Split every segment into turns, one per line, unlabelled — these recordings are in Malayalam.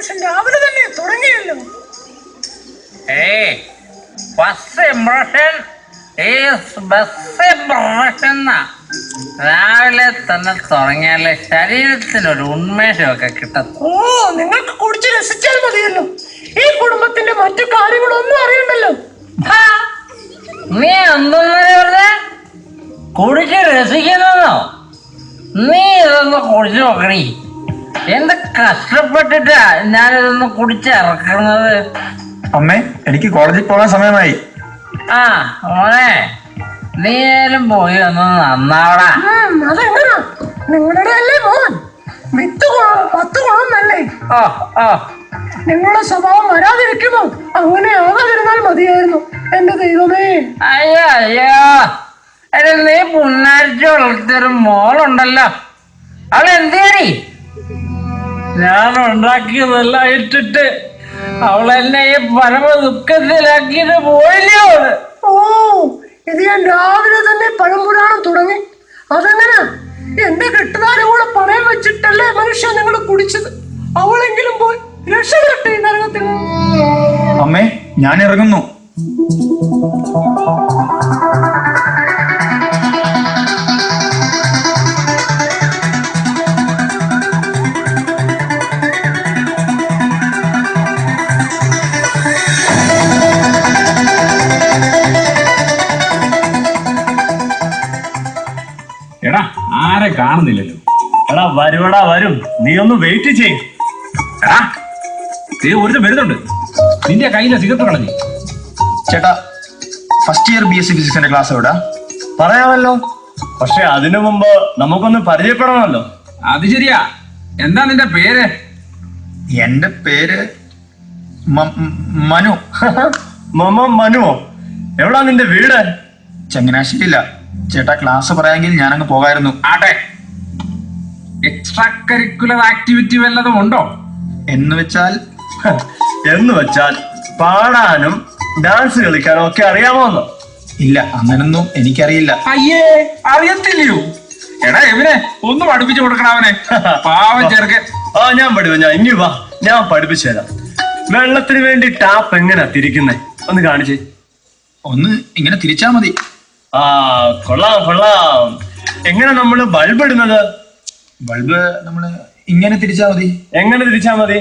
ഇംപ്രഷൻ രാവിലെ തന്നെ തുടങ്ങിയല്ലോ.
ഫസ്റ്റ് ഇംപ്രഷൻ രാവിലെ തന്നെ തുടങ്ങിയാലേ ശരീരത്തിനൊരു ഉന്മേഷമൊക്കെ കിട്ടും.
ഓ, നിങ്ങൾക്ക് കുടിച്ച് രസിച്ചാൽ മതിയല്ലോ. ഈ കുടുംബത്തിന്റെ മറ്റു കാര്യങ്ങളൊന്നും അറിയണ്ടല്ലോ.
നീ എന്തെന്ന് പറഞ്ഞ കുടിച്ച് രസിക്കുന്നോ? നീ ഇതൊന്ന് കുടിച്ചു നോക്കണി. എന്ത് കഷ്ടപ്പെട്ടിട്ടാ ഞാനിതൊന്ന് കുടിച്ചിറക്കുന്നത്.
അമ്മേ, എനിക്ക് കോളേജിൽ പോകാൻ സമയമായി.
ആ മോനെ, നീയാലും പോയി ഒന്ന് നന്നാവടാ.
അതെങ്ങനാ? നിങ്ങളുടെ അല്ലേ മോൻ? 10 ഗുണം നല്ലേ. നിങ്ങളുടെ സ്വഭാവം വരാതിരിക്കുമോ? അങ്ങനെ ആകാതിരുന്നാൽ മതിയായിരുന്നു. എന്റെ ദൈവമേ.
അയ്യോ അയ്യോ, അല്ല നീ പുന്നാരിച്ച് വളർത്തിയൊരു മോളുണ്ടല്ലോ, അവളെന്തേടി? ഞാൻ ഉണ്ടാക്കിയതെല്ലാം ഇട്ടിട്ട് അവളെന്നെ ഈ പരമ ദുഃഖത്തിലാക്കിയിട്ട് പോയില്ലേ.
ഓ, ഇത് ഞാൻ രാവിലെ തന്നെ പഴംപുരാണം തുടങ്ങി. അതെങ്ങനാ? എന്റെ കെട്ടുതാരം കൂടെ പണയം വെച്ചിട്ടല്ലേ മനുഷ്യ നിങ്ങൾ കുടിച്ചത്. അവളെങ്കിലും പോയി രക്ഷപ്പെടട്ടെ ഈ നരകത്തിൽ.
അമ്മേ, ഞാൻ ഇറങ്ങുന്നു.
എടാ, ആരെ കാണുന്നില്ലല്ലോ. എടാ വരുവടാ വരും, നീ ഒന്ന് വെയിറ്റ് ചെയ്. എടാ, നീ ഒരുത്തം വരുന്നുണ്ട്. നിന്റെ കയ്യിലെ സിഗരറ്റ് കളഞ്ഞു.
ചേട്ടാ, ഫസ്റ്റ് ഇയർ BSc ഫിസിക്സിന്റെ ക്ലാസ് എവിടാ?
പറയാമല്ലോ, പക്ഷെ അതിനു മുമ്പ് നമുക്കൊന്ന് പരിചയപ്പെടണമല്ലോ.
അത് ശരിയാ. എന്താ നിന്റെ പേര്?
എന്റെ പേര് മനു.
മനുവോ? എവിടാ നിന്റെ വീട്?
ചങ്ങനാശ്ശേരിയില്ല. ചേട്ടാ, ക്ലാസ് പറയാമെങ്കിൽ ഞാനങ്ങ് പോകായിരുന്നു.
ആട്ടെ, എക്സ്ട്രാ കരിക്കുലർ ആക്ടിവിറ്റി വല്ലതും ഉണ്ടോ?
എന്ന്
വെച്ചാൽ പാടാനും ഡാൻസ് കളിക്കാനും ഒക്കെ അറിയാമോന്നോ?
ഇല്ല, അങ്ങനൊന്നും എനിക്കറിയില്ല.
അയ്യേ, അറിയത്തില്ലയോ? എടാ എവനെ ഒന്ന് പഠിപ്പിച്ചു കൊടുക്കണം അവനെ, പാവം ചെറുക്കൻ.
ഞാൻ ഇനി വാ, ഞാൻ പഠിപ്പിച്ചു തരാം. വെള്ളത്തിന് വേണ്ടി ടാപ്പ് എങ്ങനെയാ തിരിക്കുന്നേ? ഒന്ന് കാണിച്ചേ.
ഒന്ന് ഇങ്ങനെ തിരിച്ചാ മതി.
കൊള്ളാം. എങ്ങനെ നമ്മള് ബൾബ് ഇടുന്നത്?
ബൾബ് നമ്മള് ഇങ്ങനെ തിരിച്ചാ മതി.
എങ്ങനെ തിരിച്ചാ മതി?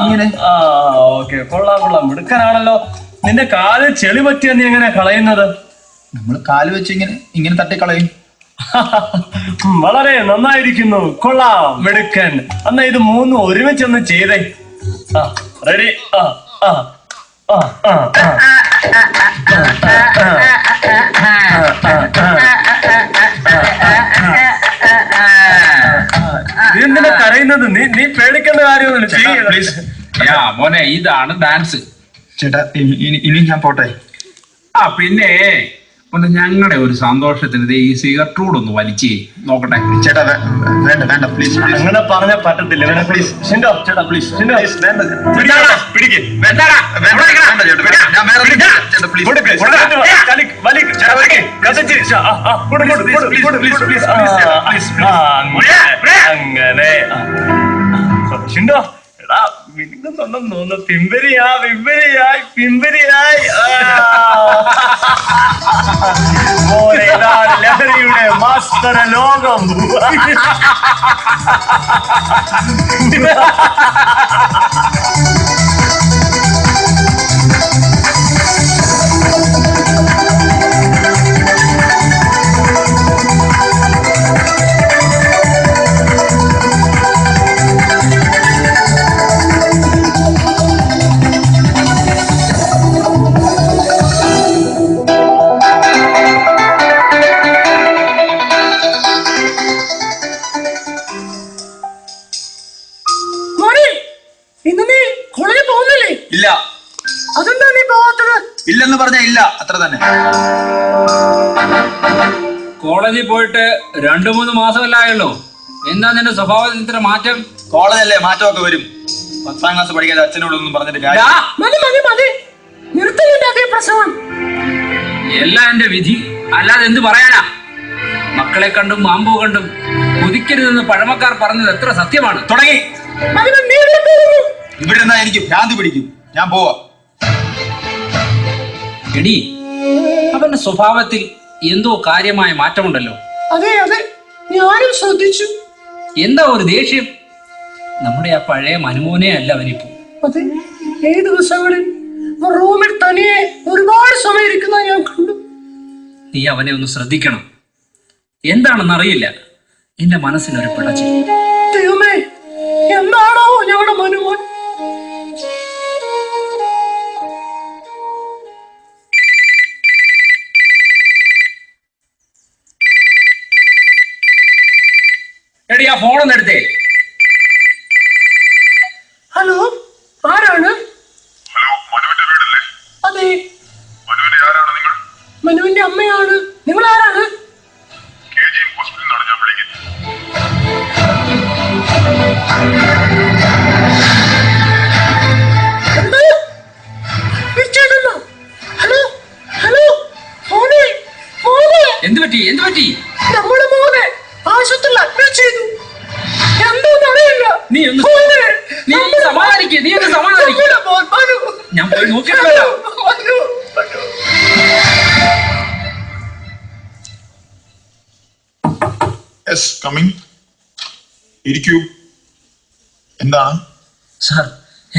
ഇങ്ങനെ.
ഓക്കെ, കൊള്ളാം. മിടുക്കനാണല്ലോ. നിന്റെ കാല് ചെളി പറ്റിയ നീ എങ്ങനെ കളയുന്നത്?
നമ്മൾ കാല് വെച്ച് ഇങ്ങനെ തട്ടിക്കളയും.
വളരെ നന്നായിരിക്കുന്നു, കൊള്ളാം, മിടുക്കൻ. എന്നാ ഇത് 3 ഒരുമിച്ചൊന്ന് ചെയ്തേ. റെഡി? നീ എന്തിനാ കരയുന്നത്? നീ പേടിക്കേണ്ട കാര്യമൊന്നുമില്ല.
മോനെ, ഇതാണ് ഡാൻസ്.
ചേട്ടാ, ഇനി ഞാൻ പോട്ടെ.
പിന്നെ ഒന്ന് ഞങ്ങളുടെ ഒരു സന്തോഷത്തിന് ഈ സിഗരറ്റ് കൂടൊന്ന് വലിച്ചേ നോക്കട്ടെ.
ചേട്ടാ, വേണ്ട പ്ലീസ്.
അങ്ങനെ പറഞ്ഞാൽ പറ്റത്തില്ല. പ്ലീസ് ചേട്ടാ, പ്ലീസ്. അങ്ങനെ ഷിൻഡോ, എടാ മിന്നുന്നുണ്ടെന്ന് തോന്നുന്നു. പിമ്പരിയായി. മോനെ, ഇതാണ് ലഹരിയുടെ മാസ്തര ലോകം.
ഇല്ല.
അതെന്താ നീ പോവാത്തത്?
ഇല്ലെന്ന് പറഞ്ഞാ ഇല്ല, അത്ര തന്നെ.
കോളേജിൽ പോയിട്ട് 2-3 മാസമല്ലായല്ലോ. എന്താ നിന്റെ സ്വഭാവത്തിൽ ഇത്ര മാറ്റം?
കോളേജല്ലേ, മാറ്റമൊക്കെ വരും. 10ാം ക്ലാസ് പഠിക്കാതെ അച്ഛനോടൊന്നും പറഞ്ഞിട്ട് കാര്യം.
മതി. നിർത്തുന്നില്ല അതേ പ്രസവം.
എല്ലാം എന്റെ വിധി, അല്ലാതെ എന്ത് പറയാനാ? മക്കളെ കണ്ടും മാമ്പൂ കണ്ടും കൊതിക്കരുതെന്ന് പഴമക്കാർ പറഞ്ഞത് എത്ര സത്യമാണ്.
തുടങ്ങി.
ഇവിടെ നിന്നാ എനിക്ക് ഭ്രാന്തി പിടിക്കും. ഞാൻ പോവാ.
എടി, അവന്റെ സ്വഭാവത്തിൽ എന്തോ കാര്യമായ മാറ്റമുണ്ടല്ലോ.
അതെ അതെ, ഞാനും ശ്രദ്ധിച്ചു.
എന്താ ഒരു ദേഷ്യം? നമ്മുടെ ആ പഴയ മനുമോനെ അല്ല അവനിപ്പോ.
അതെ, ഈ ദിവസങ്ങളിൽ റൂമിൽ തനിയെ ഒരുപാട് സമയം ഇരിക്കുന്ന ഞാൻ കണ്ടു.
നീ അവനെ ഒന്ന് ശ്രദ്ധിക്കണം. എന്താണെന്ന് അറിയില്ല, എന്റെ മനസ്സിനൊരു പിടച്ചു.
ദൈവമേ, എന്താണോ ഞങ്ങളുടെ മനുമോൻ?
എടി, ആ ഫോണൊന്ന് എടുത്തേ.
ഹലോ, ആരാണ്?
ഹലോ, മനുവിന്റെ വീടല്ലേ?
അതെ,
മനുവിന്റെ ആരാണ് നിങ്ങൾ?
മനുവിന്റെ അമ്മയാണ്. നിങ്ങൾ ആരാണ്?
KGM ഹോസ്പിറ്റലിൽ നിന്നാണ് ഞാൻ വിളിക്കുന്നത്.
എന്താ? വിളിച്ചേട്ടനോ? ഹലോ ഹലോ, മോനെ മോനെ,
എന്ത് പറ്റി?
നമ്മുടെ മോനെ ആശുപത്രിയിൽ അഡ്മിറ്റ് ചെയ്തു. എന്തോന്ന് അറിയില്ല.
നീ ഒന്ന്
മോനെ,
സമാധാനിക്ക്.
നമ്മുടെ മോൻ മനു.
ഞാൻ പോയി നോക്കിയിട്ട് വരാം.
മനു, മനു.
Yes, coming. ഇരിക്കൂ. എന്താണ്?
സാർ,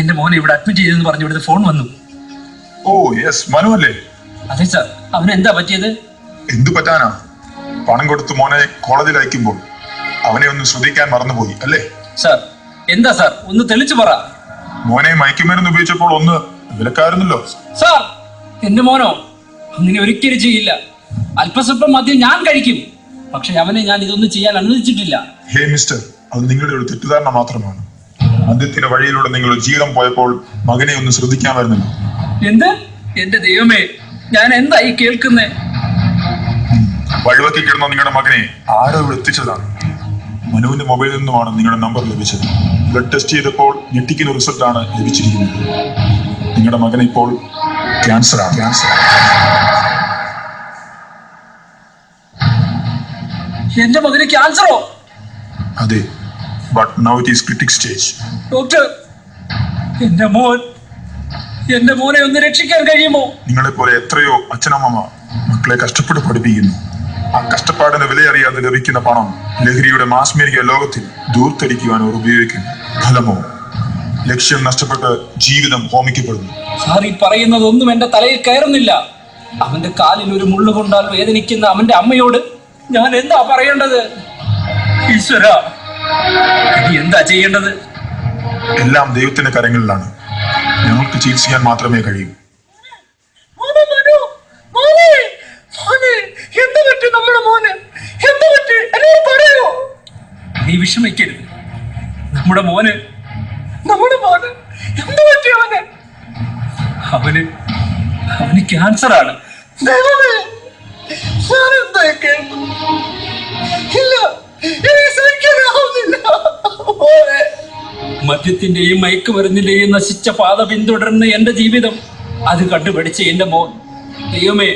എന്റെ മോനെ ഇവിടെ അഡ്മിറ്റ് ചെയ്തെന്ന് പറഞ്ഞു ഇവിടുത്തെ ഫോൺ വന്നു.
ഓ യെസ്, മനു അല്ലേ?
അതെ സാർ, അവന് എന്താ പറ്റിയത്?
എന്തു പറ്റാനാ? പണം കൊടുത്ത് മോനെ കോളേജിൽ അയക്കുമ്പോൾ അവനെ ഒന്ന് ശ്രദ്ധിക്കാൻ മറന്നുപോയി അല്ലേ?
സാർ, എന്താ സാർ, ഒന്ന് തെളിച്ചു പറ.
മോനെ മയക്കുമരുന്ന് ഉപയോഗിച്ചപ്പോൾ ഒന്ന് വിലക്കായിരുന്നല്ലോ.
സാർ, എന്റെ മോനോ അങ്ങനെ ഒരിക്കലും ചെയ്യില്ല. അല്പസ്വല്പം മദ്യം ഞാൻ കഴിക്കും, പക്ഷെ അവനെ ഞാൻ ഇതൊന്നും ചെയ്യാൻ അനുവദിച്ചിട്ടില്ല.
ഹേ മിസ്റ്റർ, അത് നിങ്ങളുടെ ഒരു തെറ്റിദ്ധാരണ മാത്രമാണ്. മദ്യത്തിന്റെ വഴിയിലൂടെ നിങ്ങൾ ജീവിതം പോയപ്പോൾ മകനെ ഒന്ന് ശ്രദ്ധിക്കാമായിരുന്നല്ലോ.
എന്ത്? എന്റെ ദൈവമേ, ഞാൻ എന്തായി കേൾക്കുന്നേ?
വഴിവെക്കി കിടന്ന നിങ്ങളുടെ മകനെ ആരോ ഇവിടെ എത്തിച്ചതാണ്. മനുവിന്റെ മൊബൈലിൽ നിന്നുമാണ് നിങ്ങളുടെ നമ്പർ ലഭിച്ചത്. ബ്ലഡ് ടെസ്റ്റ് ചെയ്തപ്പോൾ ഞെട്ടിക്കുന്ന റിസൾട്ട് ആണ് ലഭിച്ചിരിക്കുന്നത്. നിങ്ങളുടെ മകന് ഇപ്പോൾ ക്യാൻസറാണ്.
എന്റെ മകന് ക്യാൻസറോ?
അതെ, but now it is critic stage.
Doctor, എന്റെ മോനെ ഒന്ന് രക്ഷിക്കാൻ കഴിയുമോ?
നിങ്ങളെ പോലെ എത്രയോ അച്ഛനമ്മ മക്കളെ കഷ്ടപ്പെട്ട് പഠിപ്പിക്കുന്നു. ആ കഷ്ടപ്പാടിന്റെ വിലയറിയാതെ ലഭിക്കുന്ന പണം ലഹരിയുടെ മാസ്മരിക ലോകത്തിൽ ദൂർത്തടിക്കുവാൻ അവർ ഉപയോഗിക്കുന്നു. ഫലമോ ലക്ഷ്യം നഷ്ടപ്പെട്ട് ജീവിതം ഹോമിക്കപ്പെടുന്നു.
സാർ, ഈ പറയുന്നതൊന്നും എന്റെ തലയിൽ കയറുന്നില്ല. അവന്റെ കാലിൽ ഒരു മുള്ളു കൊണ്ടാൽ വേദനിക്കുന്ന അവന്റെ അമ്മയോട് ഞാൻ എന്താ പറയേണ്ടത്? ഈശ്വര, ഇനി എന്താ ചെയ്യേണ്ടത്?
എല്ലാം ദൈവത്തിന്റെ കരങ്ങളിലാണ്. ഞങ്ങൾക്ക് ചികിത്സിക്കാൻ മാത്രമേ കഴിയൂ.
മോനെ, മനു, മോനെ, മോനെ, എന്ത് പറ്റി നമ്മുടെ മോന്? എന്ത് പറ്റി? എന്നോട് പറയൂ.
നീ വിഷമിക്കരുത്. നമ്മുടെ മോന്
എന്ത് പറ്റി അവന്?
അവന് ക്യാൻസറാണ്.
ദൈവമേ, ഞാൻ എന്താ കേട്ടു? ഇല്ല, എനിക്ക് സഹിക്കാനാവുന്നില്ല. മോനെ,
മദ്യത്തിന്റെയും മയക്കുമരുന്നിന്റെയും നശിച്ച പാത പിന്തുടർന്ന് എന്റെ ജീവിതം അത് കണ്ടുപിടിച്ച് എന്റെ മോൻ. ദൈവമേ,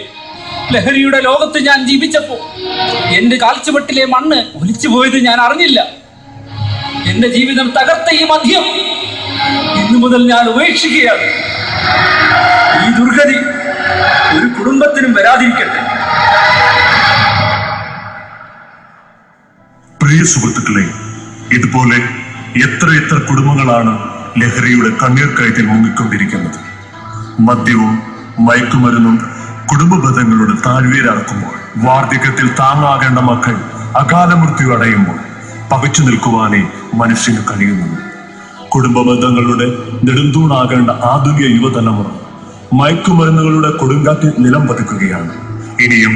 ലഹരിയുടെ ലോകത്ത് ഞാൻ ജീവിച്ചപ്പോ എന്റെ കാൽച്ചുവട്ടിലെ മണ്ണ് ഒലിച്ചു പോയത് ഞാൻ അറിഞ്ഞില്ല. എന്റെ ജീവിതം തകർത്ത ഈ മദ്യം ഇന്നു മുതൽ ഞാൻ ഉപേക്ഷിക്കുകയാണ്. ഈ ദുർഗതി ഒരു കുടുംബത്തിനും വരാതിരിക്കട്ടെ.
പ്രിയ സുഹൃത്തുക്കളെ, ഇതുപോലെ എത്ര കുടുംബങ്ങളാണ് ലഹരിയുടെ കണ്ണീർ കയറ്റിൽ മുങ്ങിക്കൊണ്ടിരിക്കുന്നത്. മദ്യവും മയക്കുമരുന്നും കുടുംബ ബന്ധങ്ങളുടെ താഴ്വേരടക്കുമ്പോൾ, വാർദ്ധക്യത്തിൽ താങ്ങാകേണ്ട മക്കൾ അകാല മൃത്യു അടയുമ്പോൾ പകച്ചു നിൽക്കുവാനേ മനുഷ്യന് കഴിയുന്നു. കുടുംബ ബന്ധങ്ങളുടെ നെടുന്തൂണാകേണ്ട ആധുനിക യുവതലമുറ മയക്കുമരുന്നുകളുടെ കൊടുങ്കാറ്റിൽ നിലം പതിക്കുകയാണ്. ഇനിയും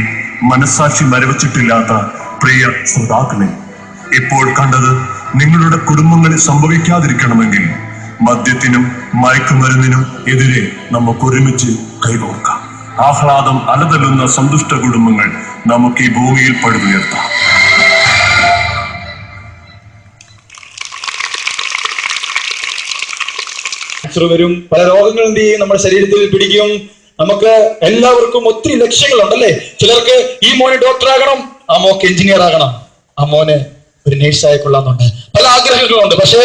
മനസ്സാക്ഷി മരവിച്ചിട്ടില്ലാത്ത പ്രിയ ശ്രോതാക്കളെ, ഇപ്പോൾ കണ്ടത് നിങ്ങളുടെ കുടുംബങ്ങളിൽ സംഭവിക്കാതിരിക്കണമെങ്കിൽ മദ്യത്തിനും മയക്കുമരുന്നിനും എതിരെ നമുക്ക് ഒരുമിച്ച് കൈകോർക്കാം. ആഹ്ലാദം അലതല്ലുന്ന സന്തുഷ്ട കുടുംബങ്ങൾ നമുക്ക് ഈ ഭൂമിയിൽ പടുത്തുയർത്താം.
ക്യാൻസർ വരും, പല രോഗങ്ങൾ എന്ത് ചെയ്യും നമ്മുടെ ശരീരത്തിൽ പിടിക്കും. നമുക്ക് എല്ലാവർക്കും ഒത്തിരി ലക്ഷ്യങ്ങളുണ്ടല്ലേ. ചിലർക്ക് ഈ മോനെ ഡോക്ടർ ആകണം, ആ മോക്ക് എഞ്ചിനീയർ ആകണം, ആ മോനെ ഒരു നേഴ്സായി കൊള്ളാന്നുണ്ട്. പല ആഗ്രഹങ്ങളുണ്ട്. പക്ഷേ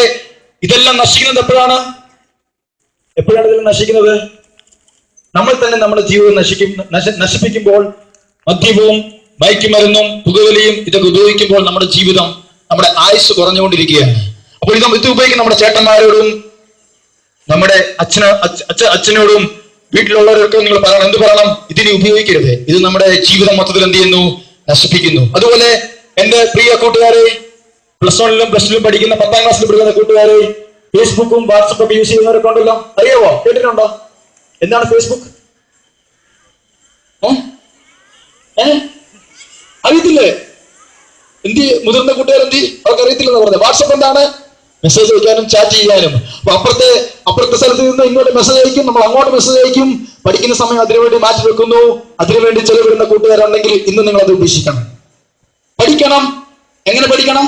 ഇതെല്ലാം നശിക്കുന്നത് എപ്പോഴാണ്? എപ്പോഴാണ് ഇതിൽ നശിക്കുന്നത്? നമ്മൾ തന്നെ നമ്മുടെ ജീവിതം നശിപ്പിക്കുമ്പോൾ, മദ്യവും മയക്കുമരുന്നും പുകവലിയും ഇതൊക്കെ ഉപയോഗിക്കുമ്പോൾ നമ്മുടെ ജീവിതം, നമ്മുടെ ആയുസ് കുറഞ്ഞുകൊണ്ടിരിക്കുകയാണ്. അപ്പോൾ ഇത് ഉപയോഗിക്കുന്ന നമ്മുടെ ചേട്ടന്മാരോടും നമ്മുടെ അച്ഛനോടും വീട്ടിലുള്ളവരൊക്കെ നിങ്ങൾ പറയണം. എന്ത് പറയണം? ഇതിനെ ഉപയോഗിക്കരുത്. ഇത് നമ്മുടെ ജീവിതം മൊത്തത്തിൽ എന്ത് ചെയ്യുന്നു? നശിപ്പിക്കുന്നു. അതുപോലെ എന്റെ പ്രിയ കൂട്ടുകാരെ, +1-ലും +2-ലും പഠിക്കുന്ന 10ാം ക്ലാസ്സിൽ പഠിക്കുന്ന കൂട്ടുകാരെ, ഫേസ്ബുക്കും വാട്സപ്പൊക്കെ യൂസ് ചെയ്യുന്നവരൊക്കെ ഉണ്ടല്ലോ. അറിയാവോ? കേട്ടിട്ടുണ്ടോ? എന്താണ് ഫേസ്ബുക്ക്? അറിയത്തില്ലേ? മുതിർന്ന കൂട്ടുകാരെന്തി? അവർക്ക് അറിയത്തില്ലെന്ന് പറഞ്ഞത്. വാട്സപ്പ് എന്താണ്? മെസ്സേജ് അയക്കാനും ചാറ്റ് ചെയ്യാനും. അപ്പൊ അപ്പുറത്തെ സ്ഥലത്ത് നിന്ന് ഇങ്ങോട്ട് മെസ്സേജ് അയക്കും, നമ്മൾ അങ്ങോട്ട് മെസ്സേജ് അയക്കും. പഠിക്കുന്ന സമയം അതിനുവേണ്ടി മാറ്റി വെക്കുന്നു. അതിനുവേണ്ടി ചെലവിടുന്ന കൂട്ടുകാരുണ്ടെങ്കിൽ ഇന്ന് നിങ്ങൾ അത് ഉപേക്ഷിക്കണം. പഠിക്കണം. എങ്ങനെ പഠിക്കണം?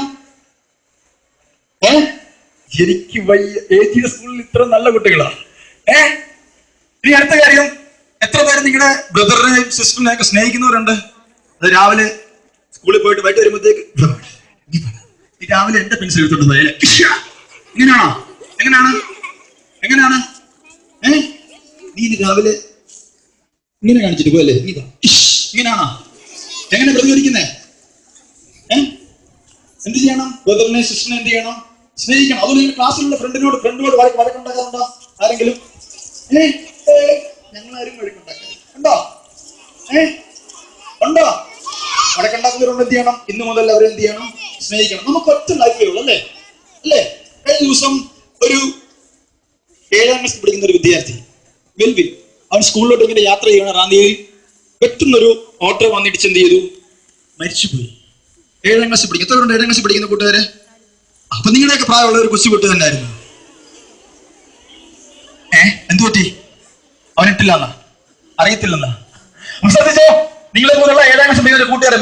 എനിക്ക് വയ്യ. സ്കൂളിൽ ഇത്ര നല്ല കുട്ടികളാ. ഇനി അടുത്ത കാര്യം, എത്ര പേര് നിങ്ങളുടെ ബ്രദറിനെയും സിസ്റ്ററിനെയും ഒക്കെ സ്നേഹിക്കുന്നവരുണ്ട്? അത് രാവിലെ സ്കൂളിൽ പോയിട്ട് വൈകിട്ട് വരുമ്പോഴത്തേക്ക് രാവിലെ എന്റെ പെൻസിൽ എടുത്തോണ്ട് പോയാൽ ഇങ്ങനെയാണോ? എങ്ങനെയാണ്? നീ രാവിലെ ഇങ്ങനെ കാണിച്ചിട്ട് പോയല്ലേ? ഇങ്ങനെയാണോ? എങ്ങനെ പ്രതികരിക്കുന്നേ? എന്ത് ചെയ്യണം? ബ്രദറിനെ സിസ്റ്ററിനെ എന്ത് ചെയ്യണം? സ്നേഹിക്കണം. അതുപോലെ നിങ്ങൾ ക്ലാസ്സിലുള്ള ഫ്രണ്ടിനോട് വഴക്കുണ്ടാക്കാറുണ്ടോ ആരെങ്കിലും? ഞങ്ങളാരും വഴക്കുണ്ടാക്കാറുണ്ടോ? ഉണ്ടോ? വഴക്കുണ്ടാക്കുന്നവരോട് എന്ത് ചെയ്യണം? ഇന്നു മുതൽ അവരെന്ത് ചെയ്യണം? സ്നേഹിക്കണം. നമുക്ക് ഒറ്റ ലൈഫേ ഉള്ളൂ, അല്ലേ? കഴിഞ്ഞ ദിവസം ഒരു 7ാം ക്ലാസ്സിൽ പഠിക്കുന്ന ഒരു വിദ്യാർത്ഥി മെൽവിൻ, അവൻ സ്കൂളിലോട്ട് ഇങ്ങനെ യാത്ര ചെയ്യണം. റാന്നിയിൽ പെട്ടെന്നൊരു ഓട്ടോ വന്നിട്ട് എന്ത് ചെയ്തു? മരിച്ചുപോയി. 7ാം ക്ലാസ്സിൽ പഠിക്കും. എത്ര 7ാം ക്ലാസ്സിൽ പഠിക്കുന്ന കൂട്ടുകാരെ? അപ്പൊ നിങ്ങളുടെയൊക്കെ പ്രായമുള്ള ഒരു കൊച്ചു കുട്ടി തന്നെയായിരുന്നു. എന്തു പറ്റി? അവനിട്ടില്ലെന്നാ? അറിയത്തില്ലെന്നാ? ശ്രദ്ധിച്ചോ? നിങ്ങളെ പോലുള്ള 7ാം ക്ലാസ്സിൽ പഠിക്കുന്ന കൂട്ടുകാരെ